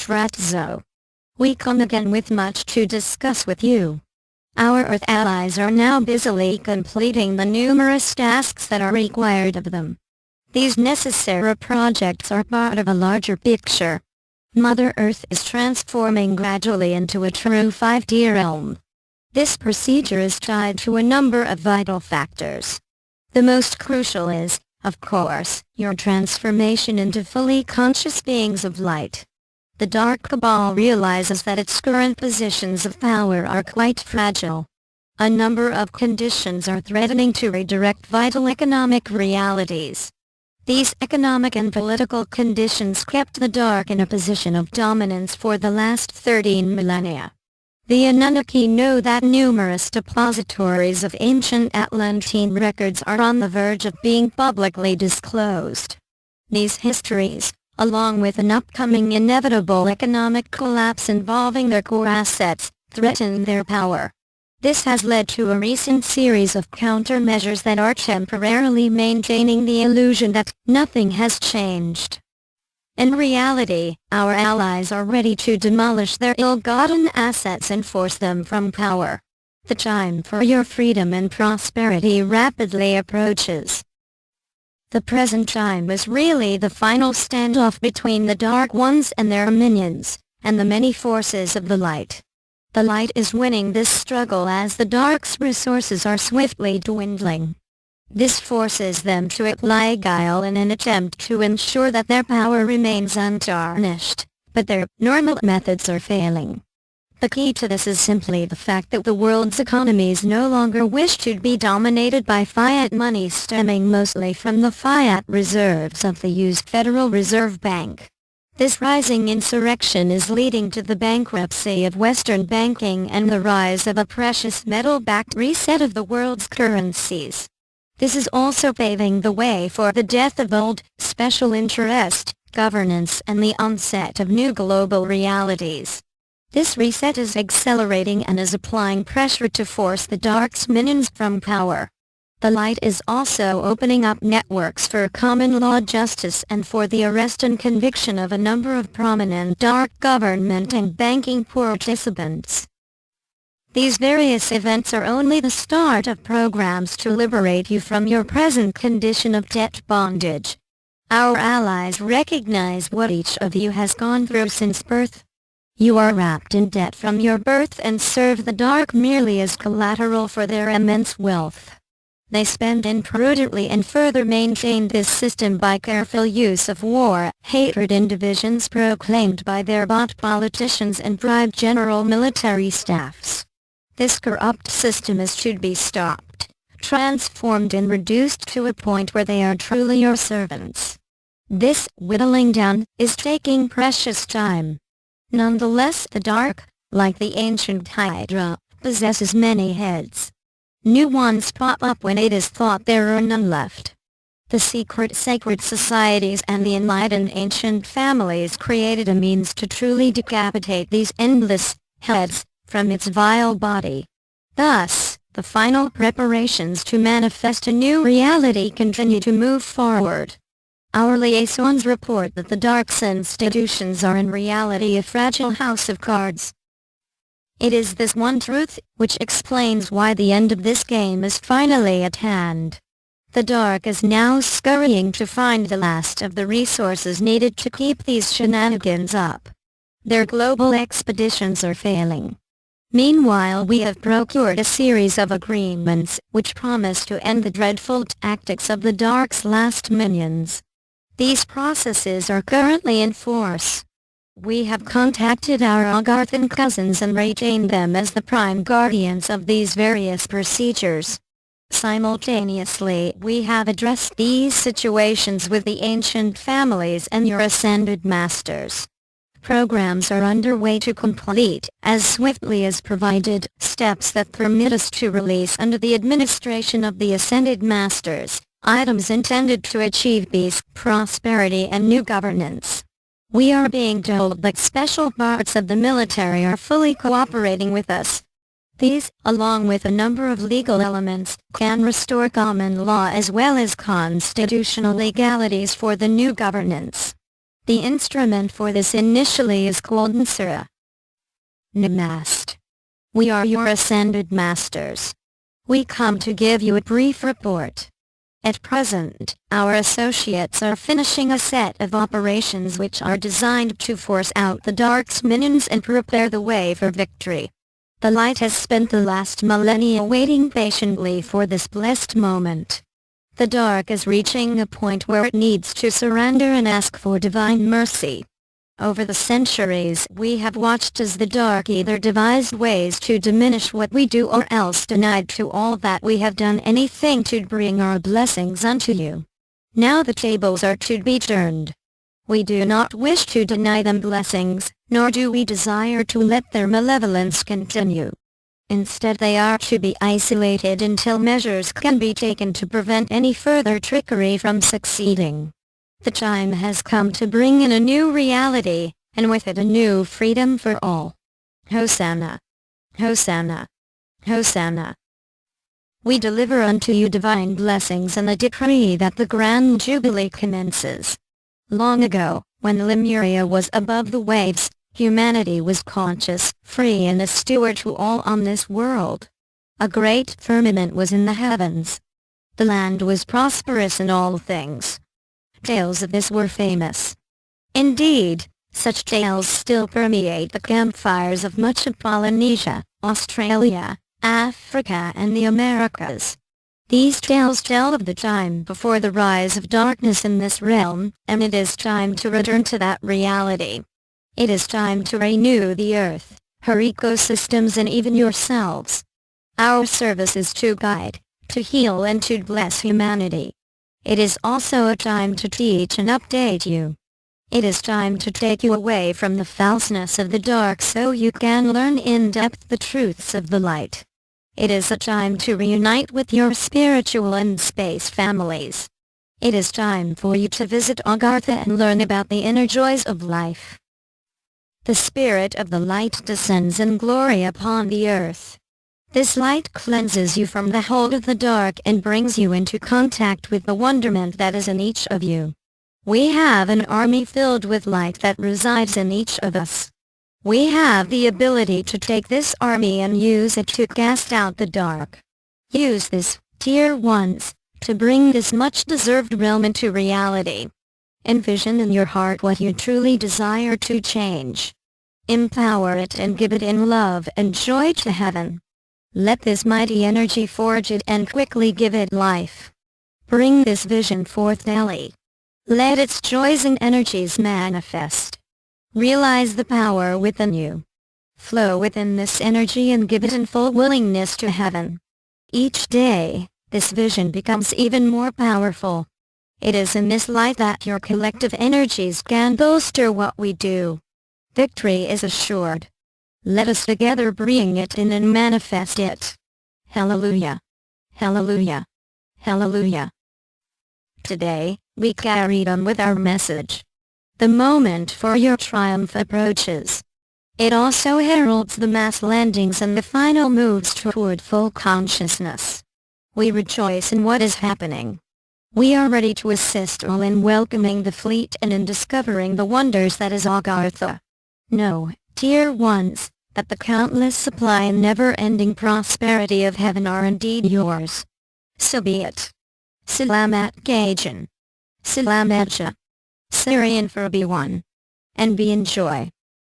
Fratzo. We come again with much to discuss with you. Our Earth allies are now busily completing the numerous tasks that are required of them. These necessary projects are part of a larger picture. Mother Earth is transforming gradually into a true 5D realm. This procedure is tied to a number of vital factors. The most crucial is, of course, your transformation into fully conscious beings of light. The Dark Cabal realizes that its current positions of power are quite fragile. A number of conditions are threatening to redirect vital economic realities. These economic and political conditions kept the Dark in a position of dominance for the last 13 millennia. The Anunnaki know that numerous depositories of ancient Atlantean records are on the verge of being publicly disclosed. These histories, along with an upcoming inevitable economic collapse involving their core assets, threaten their power. This has led to a recent series of countermeasures that are temporarily maintaining the illusion that nothing has changed. In reality, our allies are ready to demolish their ill-gotten assets and force them from power. The time for your freedom and prosperity rapidly approaches. The present time is really the final standoff between the Dark Ones and their minions, and the many forces of the light. The light is winning this struggle as the Dark's resources are swiftly dwindling. This forces them to apply guile in an attempt to ensure that their power remains untarnished, but their normal methods are failing. The key to this is simply the fact that the world's economies no longer wish to be dominated by fiat money stemming mostly from the fiat reserves of the U.S. Federal Reserve Bank. This rising insurrection is leading to the bankruptcy of Western banking and the rise of a precious metal-backed reset of the world's currencies. This is also paving the way for the death of old, special interest, governance and the onset of new global realities. This reset is accelerating and is applying pressure to force the Dark's minions from power. The light is also opening up networks for common law justice and for the arrest and conviction of a number of prominent Dark government and banking participants. These various events are only the start of programs to liberate you from your present condition of debt bondage. Our allies recognize what each of you has gone through since birth. You are wrapped in debt from your birth and serve the Dark merely as collateral for their immense wealth. They spend imprudently and further maintain this system by careful use of war, hatred and divisions proclaimed by their bought politicians and bribed general military staffs. This corrupt system is to be stopped, transformed and reduced to a point where they are truly your servants. This whittling down is taking precious time. Nonetheless, the Dark, like the ancient Hydra, possesses many heads. New ones pop up when it is thought there are none left. The secret sacred societies and the enlightened ancient families created a means to truly decapitate these endless heads from its vile body. Thus, the final preparations to manifest a new reality continue to move forward. Our liaisons report that the Dark's institutions are in reality a fragile house of cards. It is this one truth which explains why the end of this game is finally at hand. The Dark is now scurrying to find the last of the resources needed to keep these shenanigans up. Their global expeditions are failing. Meanwhile, we have procured a series of agreements which promise to end the dreadful tactics of the Dark's last minions. These processes are currently in force. We have contacted our Algarthan cousins and retained them as the prime guardians of these various procedures. Simultaneously, we have addressed these situations with the ancient families and your ascended masters. Programs are underway to complete, as swiftly as provided, steps that permit us to release under the administration of the ascended masters, items intended to achieve peace, prosperity and new governance. We are being told that special parts of the military are fully cooperating with us. These, along with a number of legal elements, can restore common law as well as constitutional legalities for the new governance. The instrument for this initially is called Nsura. Namast. We are your ascended masters. We come to give you a brief report. At present, our associates are finishing a set of operations which are designed to force out the Dark's minions and prepare the way for victory. The light has spent the last millennia waiting patiently for this blessed moment. The Dark is reaching a point where it needs to surrender and ask for divine mercy. Over the centuries we have watched as the Dark either devised ways to diminish what we do or else denied to all that we have done anything to bring our blessings unto you. Now the tables are to be turned. We do not wish to deny them blessings, nor do we desire to let their malevolence continue. Instead they are to be isolated until measures can be taken to prevent any further trickery from succeeding. The time has come to bring in a new reality, and with it a new freedom for all. Hosanna! Hosanna! Hosanna! We deliver unto you divine blessings and the decree that the grand jubilee commences. Long ago, when Lemuria was above the waves, humanity was conscious, free and a steward to all on this world. A great firmament was in the heavens. The land was prosperous in all things. Tales of this were famous. Indeed, such tales still permeate the campfires of much of Polynesia, Australia, Africa and the Americas. These tales tell of the time before the rise of darkness in this realm, and it is time to return to that reality. It is time to renew the earth, her ecosystems and even yourselves. Our service is to guide, to heal and to bless humanity. It is also a time to teach and update you. It is time to take you away from the falseness of the dark so you can learn in depth the truths of the light. It is a time to reunite with your spiritual and space families. It is time for you to visit Agartha and learn about the inner joys of life. The Spirit of the Light descends in glory upon the earth. This light cleanses you from the hold of the dark and brings you into contact with the wonderment that is in each of you. We have an army filled with light that resides in each of us. We have the ability to take this army and use it to cast out the dark. Use this, Tier 1s, to bring this much-deserved realm into reality. Envision in your heart what you truly desire to change. Empower it and give it in love and joy to heaven. Let this mighty energy forge it and quickly give it life. Bring this vision forth daily. Let its joys and energies manifest. Realize the power within you. Flow within this energy and give it in full willingness to heaven. Each day, this vision becomes even more powerful. It is in this light that your collective energies can bolster what we do. Victory is assured. Let us together bring it in and manifest it. Hallelujah! Hallelujah! Hallelujah! Today, we carried on with our message. The moment for your triumph approaches. It also heralds the mass landings and the final moves toward full consciousness. We rejoice in what is happening. We are ready to assist all in welcoming the fleet and in discovering the wonders that is Agartha. Know, Tier 1s, that the countless supply and never-ending prosperity of heaven are indeed yours. So be it. Salamat Gajan. Salamat Syrian for everyone. And be in joy.